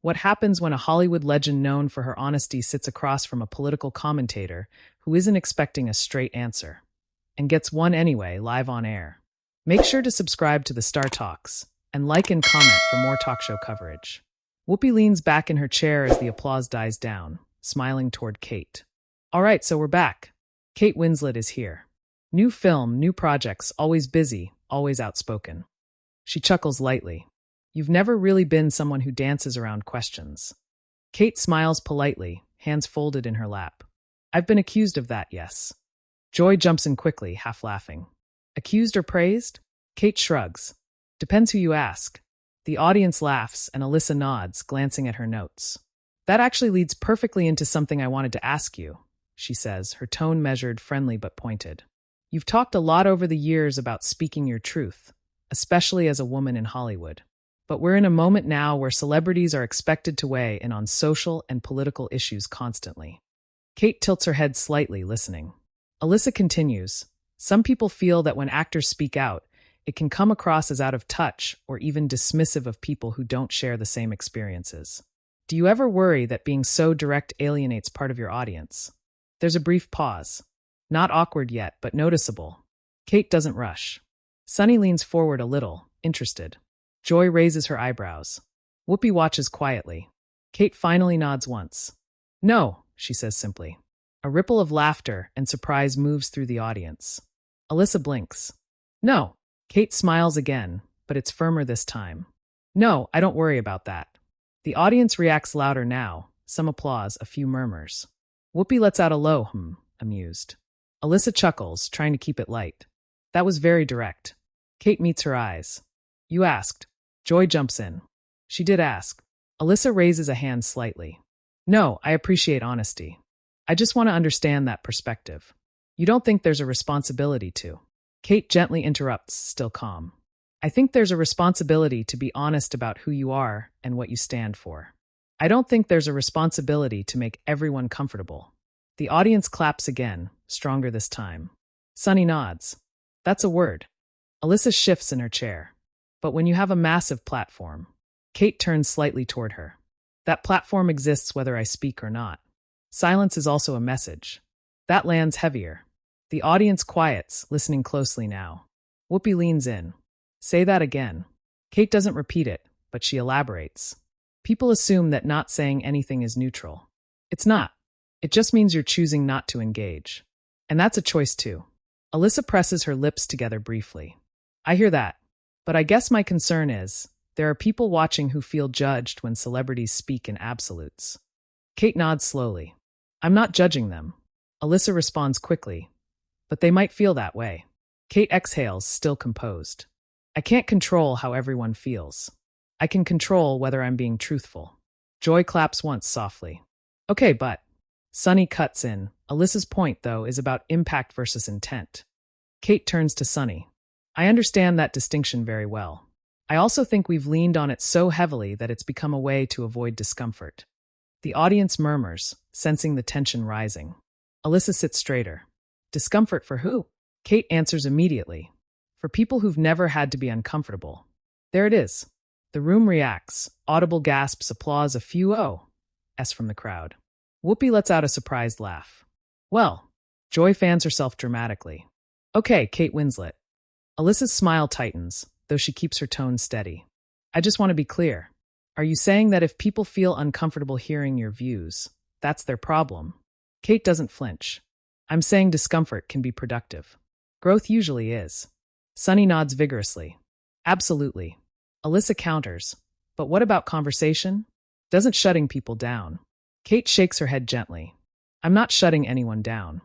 What happens when a Hollywood legend known for her honesty sits across from a political commentator who isn't expecting a straight answer and gets one anyway, live on air? Make sure to subscribe to the Star Talks and like and comment for more talk show coverage. Whoopi leans back in her chair as the applause dies down, smiling toward Kate. All right, so we're back. Kate Winslet is here. New film, new projects, always busy, always outspoken. She chuckles lightly. You've never really been someone who dances around questions. Kate smiles politely, hands folded in her lap. I've been accused of that, yes. Joy jumps in quickly, half laughing. Accused or praised? Kate shrugs. Depends who you ask. The audience laughs, and Alyssa nods, glancing at her notes. That actually leads perfectly into something I wanted to ask you, she says, her tone measured, friendly but pointed. You've talked a lot over the years about speaking your truth, especially as a woman in Hollywood. But we're in a moment now where celebrities are expected to weigh in on social and political issues constantly. Kate tilts her head slightly, listening. Alyssa continues, some people feel that when actors speak out, it can come across as out of touch or even dismissive of people who don't share the same experiences. Do you ever worry that being so direct alienates part of your audience? There's a brief pause. Not awkward yet, but noticeable. Kate doesn't rush. Sunny leans forward a little, interested. Joy raises her eyebrows. Whoopi watches quietly. Kate finally nods once. No, she says simply. A ripple of laughter and surprise moves through the audience. Alyssa blinks. No. Kate smiles again, but it's firmer this time. No, I don't worry about that. The audience reacts louder now, some applause, a few murmurs. Whoopi lets out a low amused. Alyssa chuckles, trying to keep it light. That was very direct. Kate meets her eyes. You asked. Joy jumps in. She did ask. Alyssa raises a hand slightly. No, I appreciate honesty. I just want to understand that perspective. You don't think there's a responsibility to? Kate gently interrupts, still calm. I think there's a responsibility to be honest about who you are and what you stand for. I don't think there's a responsibility to make everyone comfortable. The audience claps again, stronger this time. Sunny nods. That's a word. Alyssa shifts in her chair. But when you have a massive platform, Kate turns slightly toward her. That platform exists whether I speak or not. Silence is also a message. That lands heavier. The audience quiets, listening closely now. Whoopi leans in. Say that again. Kate doesn't repeat it, but she elaborates. People assume that not saying anything is neutral. It's not. It just means you're choosing not to engage. And that's a choice too. Alyssa presses her lips together briefly. I hear that. But I guess my concern is, there are people watching who feel judged when celebrities speak in absolutes. Kate nods slowly. I'm not judging them. Alyssa responds quickly. But they might feel that way. Kate exhales, still composed. I can't control how everyone feels. I can control whether I'm being truthful. Joy claps once softly. Okay, but... Sunny cuts in. Alyssa's point, though, is about impact versus intent. Kate turns to Sunny. I understand that distinction very well. I also think we've leaned on it so heavily that it's become a way to avoid discomfort. The audience murmurs, sensing the tension rising. Alyssa sits straighter. Discomfort for who? Kate answers immediately. For people who've never had to be uncomfortable. There it is. The room reacts. Audible gasps, applause, a few ohs from the crowd. Whoopi lets out a surprised laugh. Well, Joy fans herself dramatically. Okay, Kate Winslet. Alyssa's smile tightens, though she keeps her tone steady. I just want to be clear. Are you saying that if people feel uncomfortable hearing your views, that's their problem? Kate doesn't flinch. I'm saying discomfort can be productive. Growth usually is. Sunny nods vigorously. Absolutely. Alyssa counters. But what about conversation? Doesn't shutting people down? Kate shakes her head gently. I'm not shutting anyone down.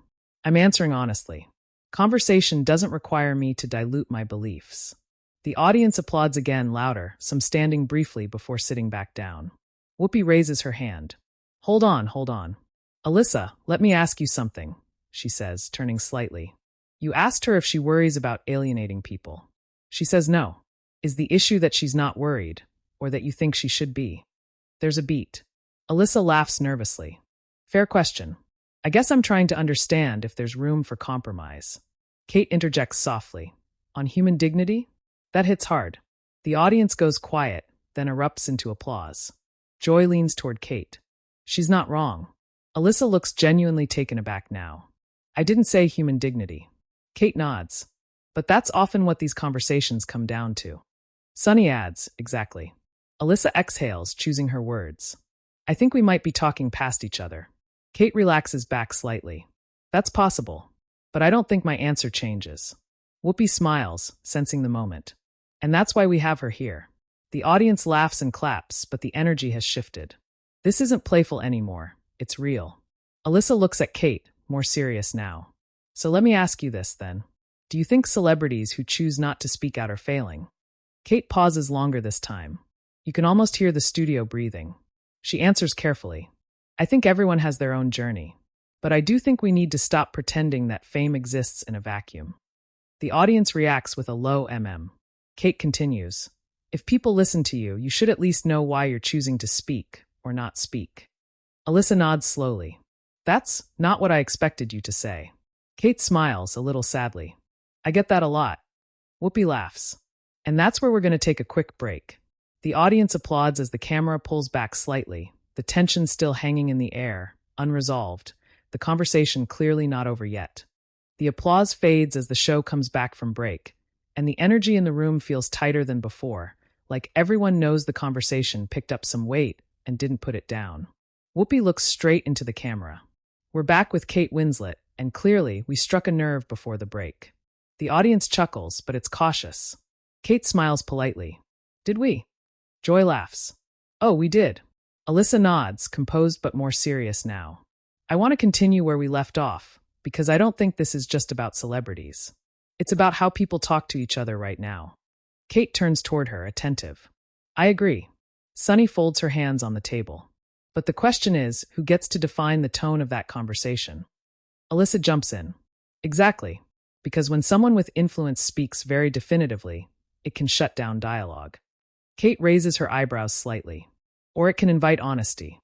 I'm answering honestly. Conversation doesn't require me to dilute my beliefs. The audience applauds again louder, some standing briefly before sitting back down. Whoopi raises her hand. Hold on. Alyssa, let me ask you something, she says, turning slightly. You asked her if she worries about alienating people. She says no. Is the issue that she's not worried, or that you think she should be? There's a beat. Alyssa laughs nervously. Fair question. I guess I'm trying to understand if there's room for compromise. Kate interjects softly. On human dignity? That hits hard. The audience goes quiet, then erupts into applause. Joy leans toward Kate. She's not wrong. Alyssa looks genuinely taken aback now. I didn't say human dignity. Kate nods. But that's often what these conversations come down to. Sunny adds, exactly. Alyssa exhales, choosing her words. I think we might be talking past each other. Kate relaxes back slightly. That's possible. But I don't think my answer changes. Whoopi smiles, sensing the moment. And that's why we have her here. The audience laughs and claps, but the energy has shifted. This isn't playful anymore. It's real. Alyssa looks at Kate, more serious now. So let me ask you this then. Do you think celebrities who choose not to speak out are failing? Kate pauses longer this time. You can almost hear the studio breathing. She answers carefully. I think everyone has their own journey. But I do think we need to stop pretending that fame exists in a vacuum. The audience reacts with a low mm. Kate continues. If people listen to you, you should at least know why you're choosing to speak or not speak. Alyssa nods slowly. That's not what I expected you to say. Kate smiles a little sadly. I get that a lot. Whoopi laughs. And that's where we're going to take a quick break. The audience applauds as the camera pulls back slightly, the tension still hanging in the air, unresolved, the conversation clearly not over yet. The applause fades as the show comes back from break, and the energy in the room feels tighter than before, like everyone knows the conversation picked up some weight and didn't put it down. Whoopi looks straight into the camera. We're back with Kate Winslet, and clearly we struck a nerve before the break. The audience chuckles, but it's cautious. Kate smiles politely. Did we? Joy laughs. Oh, we did. Alyssa nods, composed but more serious now. I want to continue where we left off, because I don't think this is just about celebrities. It's about how people talk to each other right now. Kate turns toward her, attentive. I agree. Sunny folds her hands on the table. But the question is, who gets to define the tone of that conversation? Alyssa jumps in. Exactly. Because when someone with influence speaks very definitively, it can shut down dialogue. Kate raises her eyebrows slightly. Or it can invite honesty.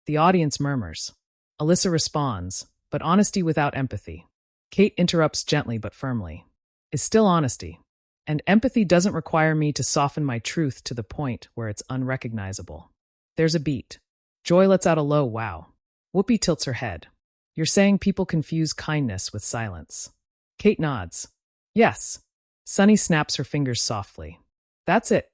The audience murmurs. Alyssa responds, but honesty without empathy. Kate interrupts gently but firmly. Is still honesty. And empathy doesn't require me to soften my truth to the point where it's unrecognizable. There's a beat. Joy lets out a low wow. Whoopi tilts her head. You're saying people confuse kindness with silence. Kate nods. Yes. Sunny snaps her fingers softly. That's it.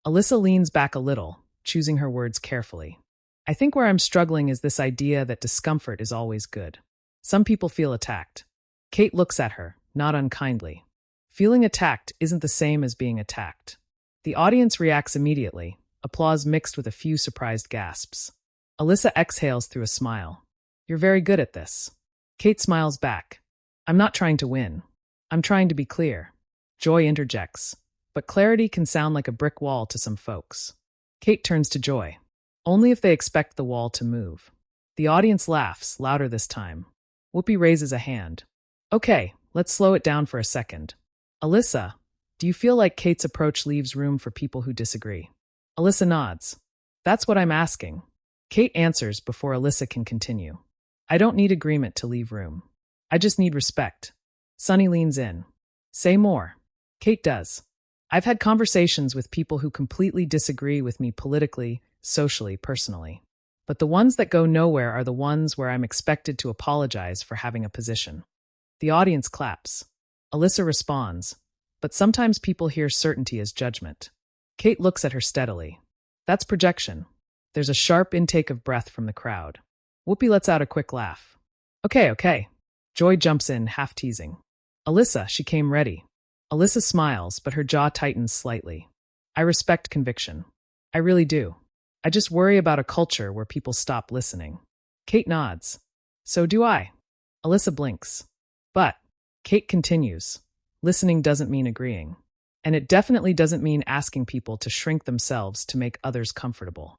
Alyssa leans back a little, choosing her words carefully. I think where I'm struggling is this idea that discomfort is always good. Some people feel attacked. Kate looks at her, not unkindly. Feeling attacked isn't the same as being attacked. The audience reacts immediately, applause mixed with a few surprised gasps. Alyssa exhales through a smile. You're very good at this. Kate smiles back. I'm not trying to win. I'm trying to be clear. Joy interjects. But clarity can sound like a brick wall to some folks. Kate turns to Joy. Only if they expect the wall to move. The audience laughs, louder this time. Whoopi raises a hand. Okay, let's slow it down for a second. Alyssa, do you feel like Kate's approach leaves room for people who disagree? Alyssa nods. That's what I'm asking. Kate answers before Alyssa can continue. I don't need agreement to leave room. I just need respect. Sunny leans in. Say more. Kate does. I've had conversations with people who completely disagree with me politically, socially, personally. But the ones that go nowhere are the ones where I'm expected to apologize for having a position. The audience claps. Alyssa responds. But sometimes people hear certainty as judgment. Kate looks at her steadily. That's projection. There's a sharp intake of breath from the crowd. Whoopi lets out a quick laugh. Okay. Joy jumps in, half teasing. Alyssa, she came ready. Alyssa smiles, but her jaw tightens slightly. I respect conviction. I really do. I just worry about a culture where people stop listening. Kate nods. So do I. Alyssa blinks. But, Kate continues, listening doesn't mean agreeing. And it definitely doesn't mean asking people to shrink themselves to make others comfortable.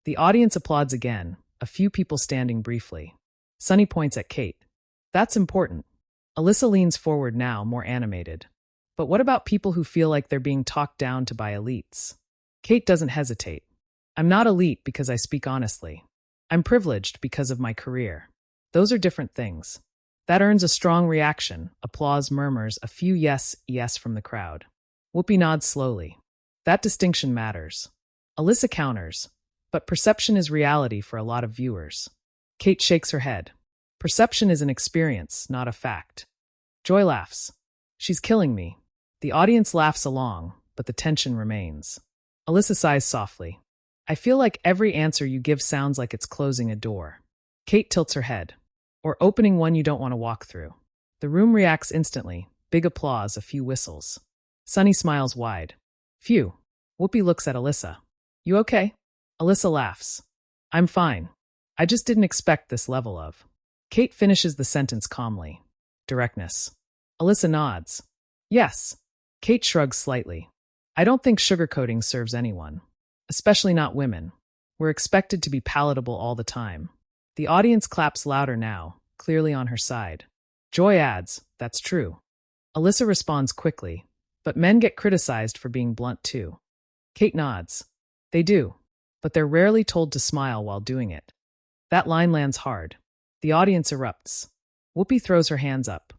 The audience applauds again, a few people standing briefly. Sunny points at Kate. That's important. Alyssa leans forward now, more animated. But what about people who feel like they're being talked down to by elites? Kate doesn't hesitate. I'm not elite because I speak honestly. I'm privileged because of my career. Those are different things. That earns a strong reaction, applause murmurs, a few yes from the crowd. Whoopi nods slowly. That distinction matters. Alyssa counters. But perception is reality for a lot of viewers. Kate shakes her head. Perception is an experience, not a fact. Joy laughs. She's killing me. The audience laughs along, but the tension remains. Alyssa sighs softly. I feel like every answer you give sounds like it's closing a door. Kate tilts her head. Or opening one you don't want to walk through. The room reacts instantly. Big applause, a few whistles. Sunny smiles wide. Phew. Whoopi looks at Alyssa. You okay? Alyssa laughs. I'm fine. I just didn't expect this level of. Kate finishes the sentence calmly. Directness. Alyssa nods. Yes. Kate shrugs slightly. I don't think sugarcoating serves anyone. Especially not women. We're expected to be palatable all the time. The audience claps louder now, clearly on her side. Joy adds, that's true. Alyssa responds quickly, but men get criticized for being blunt too. Kate nods. They do, but they're rarely told to smile while doing it. That line lands hard. The audience erupts. Whoopi throws her hands up.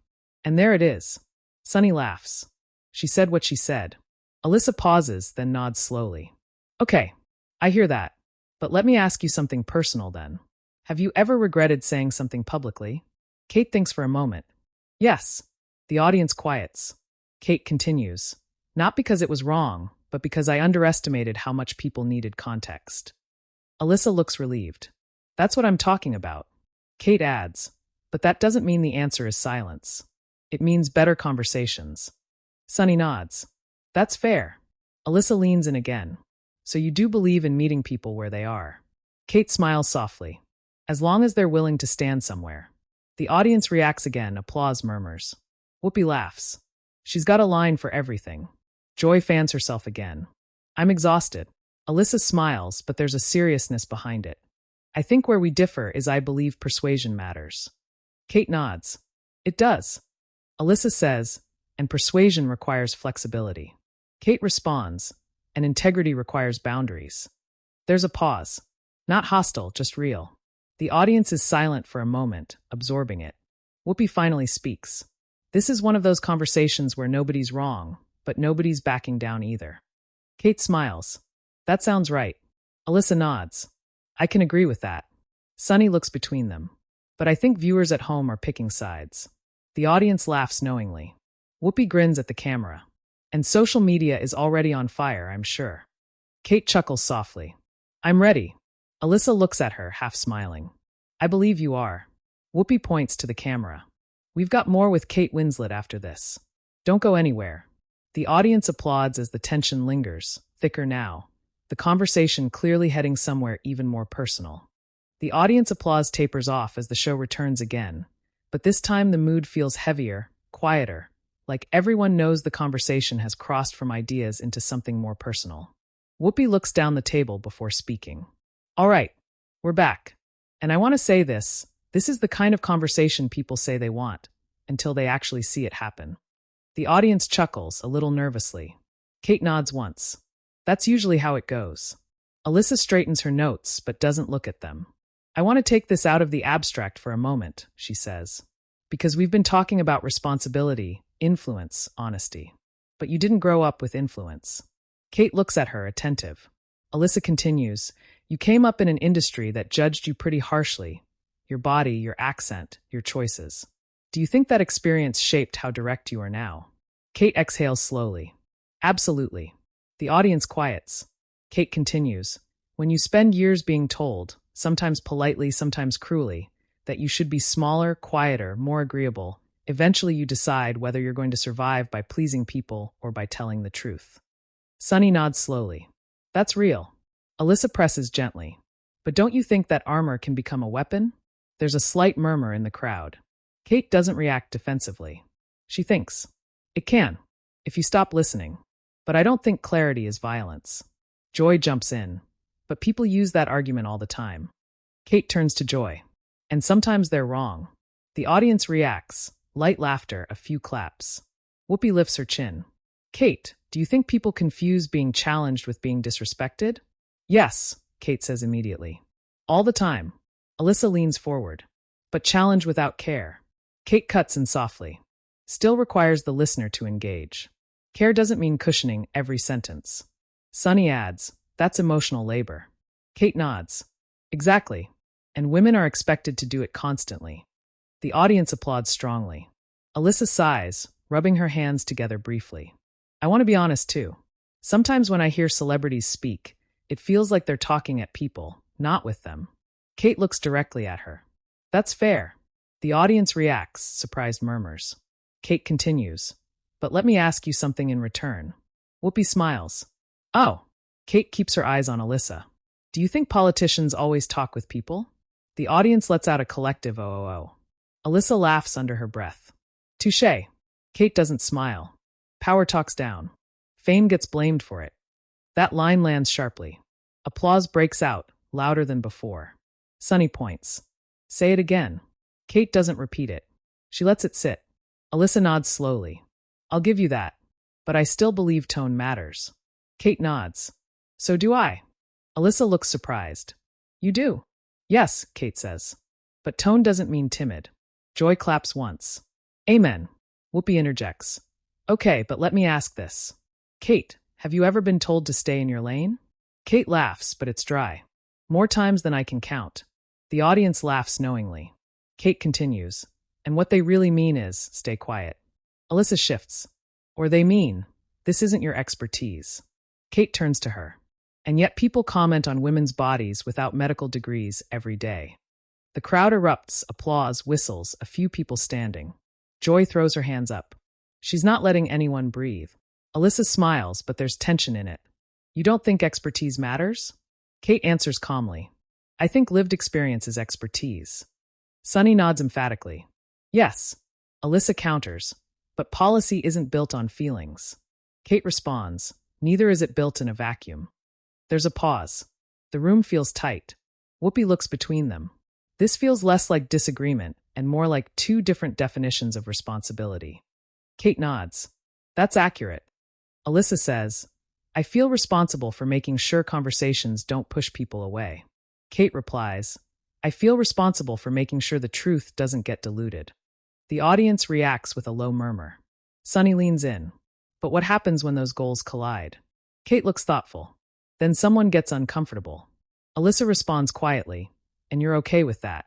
And there it is. Sunny laughs. She said what she said. Alyssa pauses, then nods slowly. Okay, I hear that. But let me ask you something personal then. Have you ever regretted saying something publicly? Kate thinks for a moment. Yes. The audience quiets. Kate continues. Not because it was wrong, but because I underestimated how much people needed context. Alyssa looks relieved. That's what I'm talking about. Kate adds, but that doesn't mean the answer is silence. It means better conversations. Sunny nods. That's fair. Alyssa leans in again. So you do believe in meeting people where they are. Kate smiles softly. As long as they're willing to stand somewhere. The audience reacts again, applause murmurs. Whoopi laughs. She's got a line for everything. Joy fans herself again. I'm exhausted. Alyssa smiles, but there's a seriousness behind it. I think where we differ is I believe persuasion matters. Kate nods. It does. Alyssa says, and persuasion requires flexibility. Kate responds, and integrity requires boundaries. There's a pause. Not hostile, just real. The audience is silent for a moment, absorbing it. Whoopi finally speaks. This is one of those conversations where nobody's wrong, but nobody's backing down either. Kate smiles. That sounds right. Alyssa nods. I can agree with that. Sunny looks between them. But I think viewers at home are picking sides. The audience laughs knowingly. Whoopi grins at the camera. And social media is already on fire, I'm sure. Kate chuckles softly. I'm ready. Alyssa looks at her, half smiling. I believe you are. Whoopi points to the camera. We've got more with Kate Winslet after this. Don't go anywhere. The audience applauds as the tension lingers, thicker now. The conversation clearly heading somewhere even more personal. The audience applause tapers off as the show returns again. But this time the mood feels heavier, quieter, like everyone knows the conversation has crossed from ideas into something more personal. Whoopi looks down the table before speaking. All right, we're back. And I want to say this is the kind of conversation people say they want, until they actually see it happen. The audience chuckles, a little nervously. Kate nods once. That's usually how it goes. Alyssa straightens her notes, but doesn't look at them. I want to take this out of the abstract for a moment, she says. Because we've been talking about responsibility, influence, honesty. But you didn't grow up with influence. Kate looks at her, attentive. Alyssa continues, you came up in an industry that judged you pretty harshly. Your body, your accent, your choices. Do you think that experience shaped how direct you are now? Kate exhales slowly. Absolutely. The audience quiets. Kate continues, when you spend years being told, sometimes politely, sometimes cruelly, that you should be smaller, quieter, more agreeable, eventually you decide whether you're going to survive by pleasing people or by telling the truth. Sunny nods slowly. That's real. Alyssa presses gently. But don't you think that armor can become a weapon? There's a slight murmur in the crowd. Kate doesn't react defensively. She thinks. It can, if you stop listening. But I don't think clarity is violence. Joy jumps in. But people use that argument all the time. Kate turns to Joy. And sometimes they're wrong. The audience reacts. Light laughter, a few claps. Whoopi lifts her chin. Kate, do you think people confuse being challenged with being disrespected? Yes, Kate says immediately. All the time. Alyssa leans forward. But challenge without care. Kate cuts in softly. Still requires the listener to engage. Care doesn't mean cushioning every sentence. Sunny adds, that's emotional labor. Kate nods. Exactly. And women are expected to do it constantly. The audience applauds strongly. Alyssa sighs, rubbing her hands together briefly. I want to be honest too. Sometimes when I hear celebrities speak, it feels like they're talking at people, not with them. Kate looks directly at her. That's fair. The audience reacts, surprised murmurs. Kate continues. But let me ask you something in return. Whoopi smiles. Oh. Kate keeps her eyes on Alyssa. Do you think politicians always talk with people? The audience lets out a collective oh. Alyssa laughs under her breath. Touché. Kate doesn't smile. Power talks down. Fame gets blamed for it. That line lands sharply. Applause breaks out, louder than before. Sunny points. Say it again. Kate doesn't repeat it. She lets it sit. Alyssa nods slowly. I'll give you that. But I still believe tone matters. Kate nods. So do I. Alyssa looks surprised. You do? Yes, Kate says. But tone doesn't mean timid. Joy claps once. Amen. Whoopi interjects. Okay, but let me ask this. Kate, have you ever been told to stay in your lane? Kate laughs, but it's dry. More times than I can count. The audience laughs knowingly. Kate continues. And what they really mean is, stay quiet. Alyssa shifts. Or they mean, this isn't your expertise. Kate turns to her. And yet people comment on women's bodies without medical degrees every day. The crowd erupts, applause, whistles, a few people standing. Joy throws her hands up. She's not letting anyone breathe. Alyssa smiles, but there's tension in it. You don't think expertise matters? Kate answers calmly. I think lived experience is expertise. Sunny nods emphatically. Yes. Alyssa counters. But policy isn't built on feelings. Kate responds. Neither is it built in a vacuum. There's a pause. The room feels tight. Whoopi looks between them. This feels less like disagreement and more like two different definitions of responsibility. Kate nods. That's accurate. Alyssa says, I feel responsible for making sure conversations don't push people away. Kate replies, I feel responsible for making sure the truth doesn't get diluted. The audience reacts with a low murmur. Sunny leans in. But what happens when those goals collide? Kate looks thoughtful. Then someone gets uncomfortable. Alyssa responds quietly, and you're okay with that.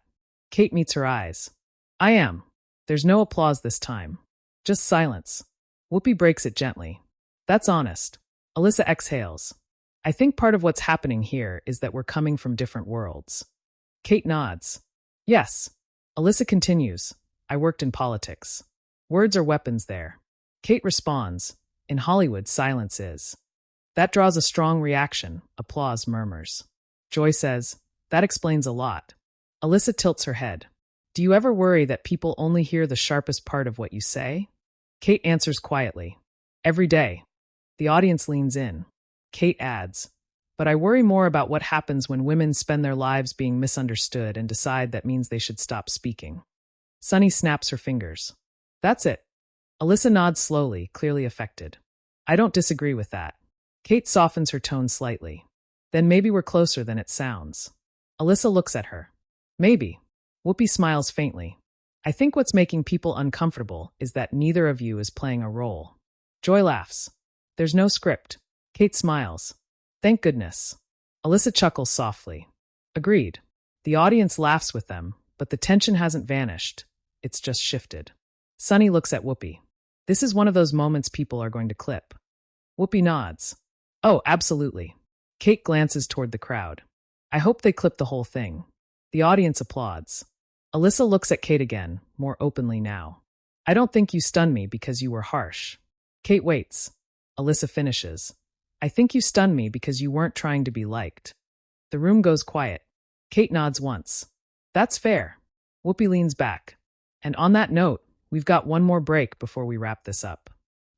Kate meets her eyes. I am. There's no applause this time. Just silence. Whoopi breaks it gently. That's honest. Alyssa exhales. I think part of what's happening here is that we're coming from different worlds. Kate nods. Yes. Alyssa continues. I worked in politics. Words are weapons there. Kate responds. In Hollywood, silence is. That draws a strong reaction. Applause murmurs. Joy says, that explains a lot. Alyssa tilts her head. Do you ever worry that people only hear the sharpest part of what you say? Kate answers quietly. Every day. The audience leans in. Kate adds, but I worry more about what happens when women spend their lives being misunderstood and decide that means they should stop speaking. Sunny snaps her fingers. That's it. Alyssa nods slowly, clearly affected. I don't disagree with that. Kate softens her tone slightly. Then maybe we're closer than it sounds. Alyssa looks at her. Maybe. Whoopi smiles faintly. I think what's making people uncomfortable is that neither of you is playing a role. Joy laughs. There's no script. Kate smiles. Thank goodness. Alyssa chuckles softly. Agreed. The audience laughs with them, but the tension hasn't vanished. It's just shifted. Sunny looks at Whoopi. This is one of those moments people are going to clip. Whoopi nods. Oh, absolutely. Kate glances toward the crowd. I hope they clip the whole thing. The audience applauds. Alyssa looks at Kate again, more openly now. I don't think you stunned me because you were harsh. Kate waits. Alyssa finishes. I think you stunned me because you weren't trying to be liked. The room goes quiet. Kate nods once. That's fair. Whoopi leans back. And on that note, we've got one more break before we wrap this up.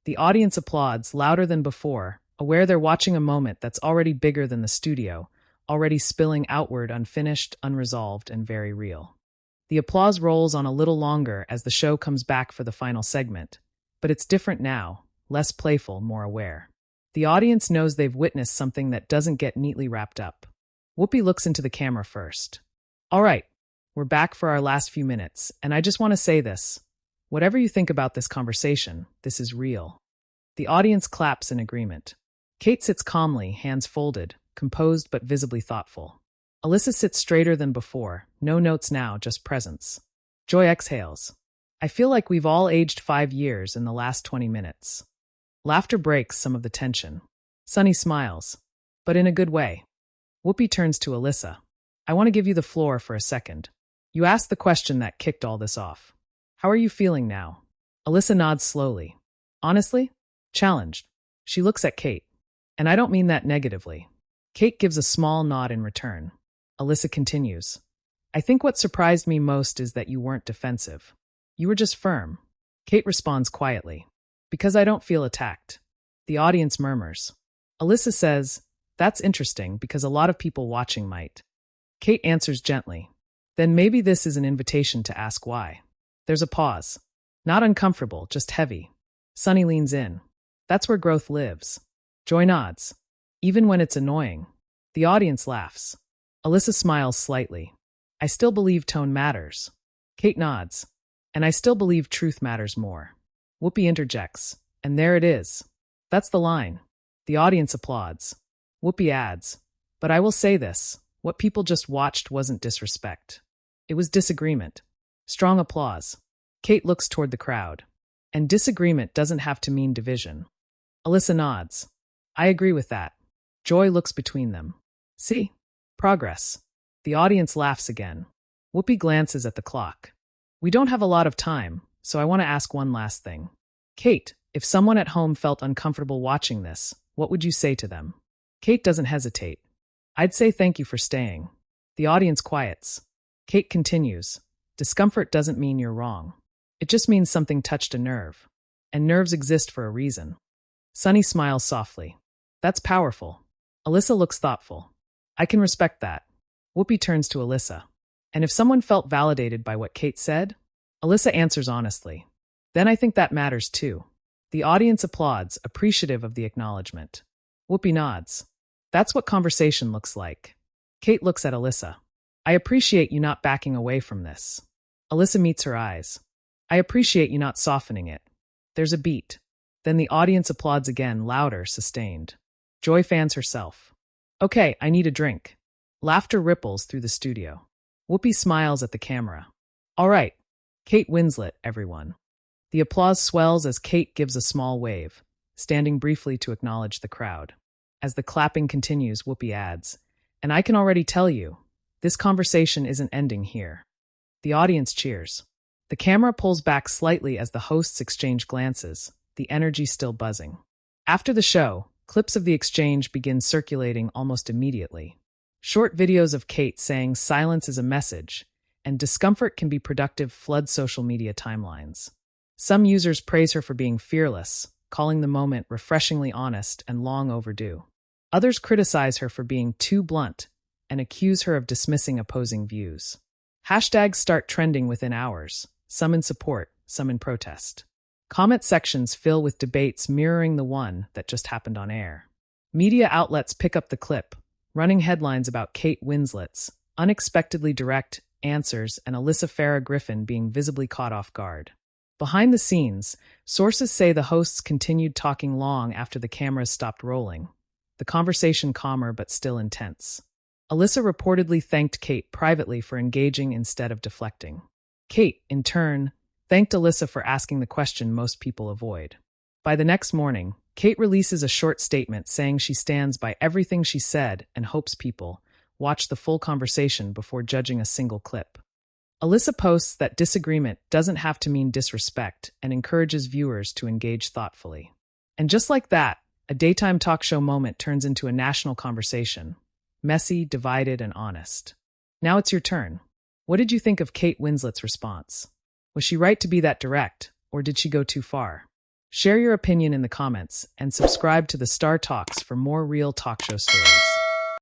The audience applauds louder than before, aware they're watching a moment that's already bigger than the studio, already spilling outward unfinished, unresolved, and very real. The applause rolls on a little longer as the show comes back for the final segment, but it's different now, less playful, more aware. The audience knows they've witnessed something that doesn't get neatly wrapped up. Whoopi looks into the camera first. All right, we're back for our last few minutes, and I just want to say this. Whatever you think about this conversation, this is real. The audience claps in agreement. Kate sits calmly, hands folded, composed but visibly thoughtful. Alyssa sits straighter than before, no notes now, just presence. Joy exhales. I feel like we've all aged 5 years in the last 20 minutes. Laughter breaks some of the tension. Sunny smiles, but in a good way. Whoopi turns to Alyssa. I want to give you the floor for a second. You asked the question that kicked all this off. How are you feeling now? Alyssa nods slowly. Honestly? Challenged. She looks at Kate. And I don't mean that negatively. Kate gives a small nod in return. Alyssa continues. I think what surprised me most is that you weren't defensive. You were just firm. Kate responds quietly. Because I don't feel attacked. The audience murmurs. Alyssa says, that's interesting because a lot of people watching might. Kate answers gently. Then maybe this is an invitation to ask why. There's a pause. Not uncomfortable, just heavy. Sunny leans in. That's where growth lives. Joy nods. Even when it's annoying. The audience laughs. Alyssa smiles slightly. I still believe tone matters. Kate nods. And I still believe truth matters more. Whoopi interjects. And there it is. That's the line. The audience applauds. Whoopi adds. But I will say this. What people just watched wasn't disrespect. It was disagreement. Strong applause. Kate looks toward the crowd. And disagreement doesn't have to mean division. Alyssa nods. I agree with that. Joy looks between them. See? Progress. The audience laughs again. Whoopi glances at the clock. We don't have a lot of time, so I want to ask one last thing. Kate, if someone at home felt uncomfortable watching this, what would you say to them? Kate doesn't hesitate. I'd say thank you for staying. The audience quiets. Kate continues. Discomfort doesn't mean you're wrong. It just means something touched a nerve. And nerves exist for a reason. Sunny smiles softly. That's powerful. Alyssa looks thoughtful. I can respect that. Whoopi turns to Alyssa. And if someone felt validated by what Kate said? Alyssa answers honestly. Then I think that matters too. The audience applauds, appreciative of the acknowledgement. Whoopi nods. That's what conversation looks like. Kate looks at Alyssa. I appreciate you not backing away from this. Alyssa meets her eyes. I appreciate you not softening it. There's a beat. Then the audience applauds again, louder, sustained. Joy fans herself. Okay, I need a drink. Laughter ripples through the studio. Whoopi smiles at the camera. All right, Kate Winslet, everyone. The applause swells as Kate gives a small wave, standing briefly to acknowledge the crowd. As the clapping continues, Whoopi adds, and I can already tell you, this conversation isn't ending here. The audience cheers. The camera pulls back slightly as the hosts exchange glances, the energy still buzzing. After the show, clips of the exchange begin circulating almost immediately. Short videos of Kate saying silence is a message, and discomfort can be productive flood social media timelines. Some users praise her for being fearless, calling the moment refreshingly honest and long overdue. Others criticize her for being too blunt and accuse her of dismissing opposing views. Hashtags start trending within hours, some in support, some in protest. Comment sections fill with debates mirroring the one that just happened on air. Media outlets pick up the clip, running headlines about Kate Winslet's unexpectedly direct answers and Alyssa Farah Griffin being visibly caught off guard. Behind the scenes, sources say the hosts continued talking long after the cameras stopped rolling, the conversation calmer but still intense. Alyssa reportedly thanked Kate privately for engaging instead of deflecting. Kate, in turn, thanked Alyssa for asking the question most people avoid. By the next morning, Kate releases a short statement saying she stands by everything she said and hopes people watch the full conversation before judging a single clip. Alyssa posts that disagreement doesn't have to mean disrespect and encourages viewers to engage thoughtfully. And just like that, a daytime talk show moment turns into a national conversation. Messy, divided, and honest. Now it's your turn. What did you think of Kate Winslet's response? Was she right to be that direct, or did she go too far? Share your opinion in the comments and subscribe to the Star Talks for more real talk show stories.